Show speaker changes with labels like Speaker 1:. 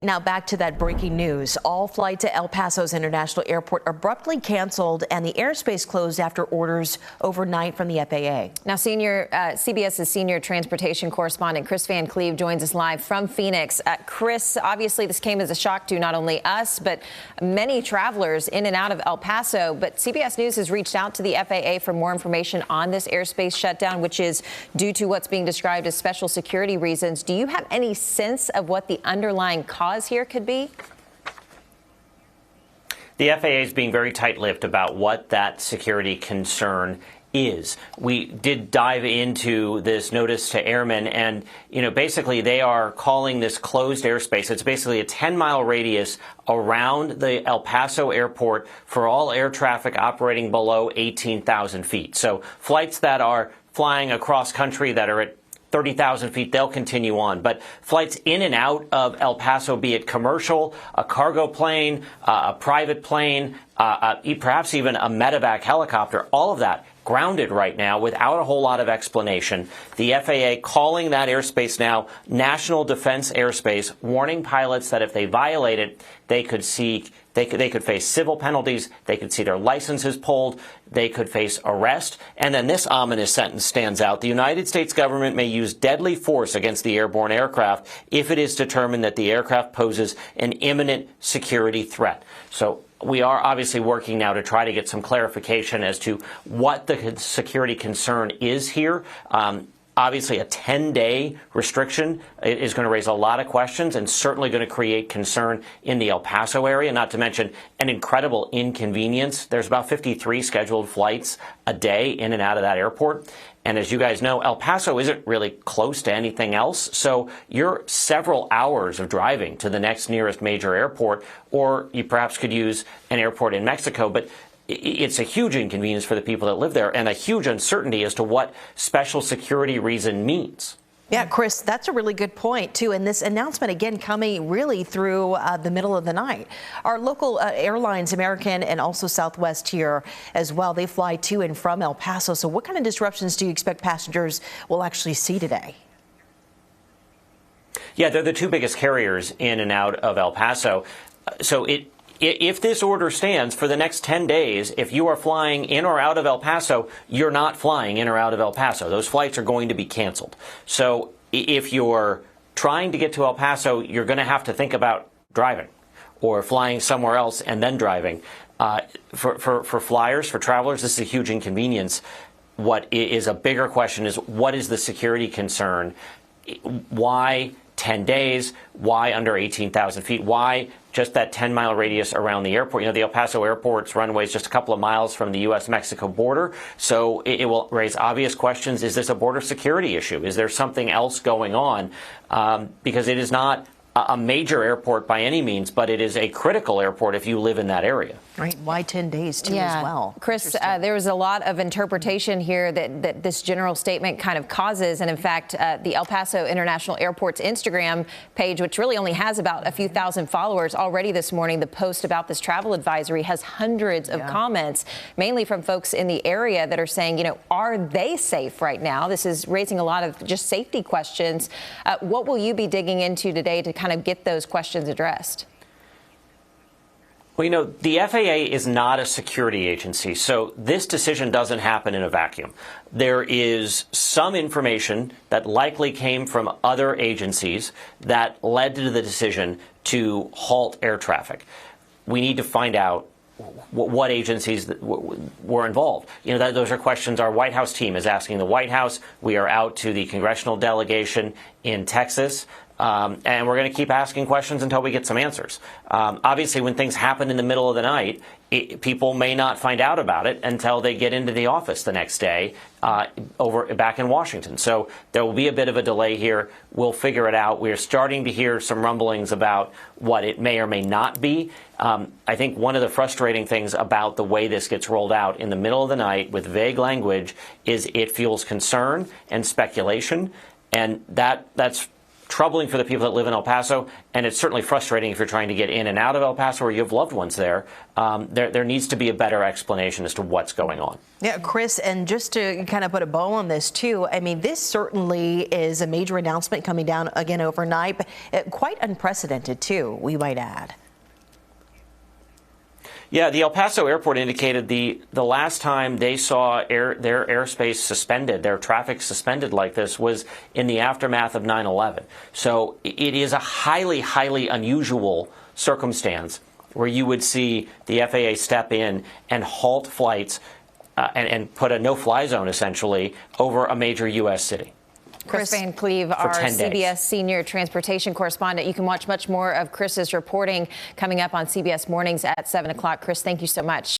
Speaker 1: Now back to that breaking news. All flights to El Paso's International Airport abruptly canceled and the airspace closed after orders overnight from the FAA.
Speaker 2: Now CBS's senior transportation correspondent Chris Van Cleve joins us live from Phoenix. Chris, obviously this came as a shock to not only us, but many travelers in and out of El Paso. But CBS News has reached out to the FAA for more information on this airspace shutdown, which is due to what's being described as special security reasons. Do you have any sense of what the underlying cause here could be?
Speaker 3: The FAA is being very tight-lipped about what that security concern is. We did dive into this notice to airmen, and basically they are calling this closed airspace. It's basically a 10-mile radius around the El Paso airport for all air traffic operating below 18,000 feet. So flights that are flying across country that are at 30,000 feet, they'll continue on. But flights in and out of El Paso, be it commercial, a cargo plane, a private plane, perhaps even a medevac helicopter, all of that grounded right now without a whole lot of explanation. The FAA calling that airspace now national defense airspace, warning pilots that if they violate it, they could face civil penalties, they could see their licenses pulled, they could face arrest. And then this ominous sentence stands out. The United States government may use deadly force against the airborne aircraft if it is determined that the aircraft poses an imminent security threat. So we are obviously working now to try to get some clarification as to what the security concern is here. Obviously, a 10-day restriction is going to raise a lot of questions and certainly going to create concern in the El Paso area, not to mention an incredible inconvenience. There's about 53 scheduled flights a day in and out of that airport. And as you guys know, El Paso isn't really close to anything else. So you're several hours of driving to the next nearest major airport, or you perhaps could use an airport in Mexico. But it's a huge inconvenience for the people that live there and a huge uncertainty as to what special security reason means.
Speaker 1: Yeah, Chris, that's a really good point, too. And this announcement, again, coming really through the middle of the night. Our local airlines, American and also Southwest here as well, they fly to and from El Paso. So what kind of disruptions do you expect passengers will actually see today?
Speaker 3: Yeah, they're the two biggest carriers in and out of El Paso. If this order stands for the next 10 days, if you are flying in or out of El Paso, you're not flying in or out of El Paso. Those flights are going to be canceled. So if you're trying to get to El Paso, you're going to have to think about driving or flying somewhere else and then driving. For flyers, for travelers, this is a huge inconvenience. What is a bigger question is, what is the security concern? Why 10 days? Why under 18,000 feet? Why just that 10-mile radius around the airport? The El Paso airport's runway is just a couple of miles from the U.S.-Mexico border, so it will raise obvious questions. Is this a border security issue? Is there something else going on? Because it is not a major airport by any means, but it is a critical airport if you live in that area.
Speaker 1: Right. Why 10 days, too, as well?
Speaker 2: Chris, there was a lot of interpretation here that this general statement kind of causes. And in fact, the El Paso International Airport's Instagram page, which really only has about a few thousand followers already this morning, the post about this travel advisory has hundreds of comments, mainly from folks in the area that are saying, are they safe right now? This is raising a lot of just safety questions. What will you be digging into today to kind of get those questions addressed?
Speaker 3: Well, the FAA is not a security agency, so this decision doesn't happen in a vacuum. There is some information that likely came from other agencies that led to the decision to halt air traffic. We need to find out what agencies were involved. Those are questions our White House team is asking the White House. We are out to the congressional delegation in Texas. And we're going to keep asking questions until we get some answers. Obviously, when things happen in the middle of the night, people may not find out about it until they get into the office the next day back in Washington. So there will be a bit of a delay here. We'll figure it out. We're starting to hear some rumblings about what it may or may not be. I think one of the frustrating things about the way this gets rolled out in the middle of the night with vague language is it fuels concern and speculation. And that's troubling for the people that live in El Paso, and it's certainly frustrating if you're trying to get in and out of El Paso or you have loved ones there. There needs to be a better explanation as to what's going on.
Speaker 1: Yeah, Chris, and just to kind of put a bow on this, too, I mean, this certainly is a major announcement coming down again overnight, but quite unprecedented, too, we might add.
Speaker 3: Yeah, the El Paso airport indicated the last time they saw their airspace suspended, their traffic suspended like this, was in the aftermath of 9/11. So it is a highly, highly unusual circumstance where you would see the FAA step in and halt flights and put a no-fly zone, essentially, over a major U.S. city.
Speaker 2: Chris Van Cleve, our CBS senior transportation correspondent. You can watch much more of Chris's reporting coming up on CBS Mornings at 7 o'clock. Chris, thank you so much.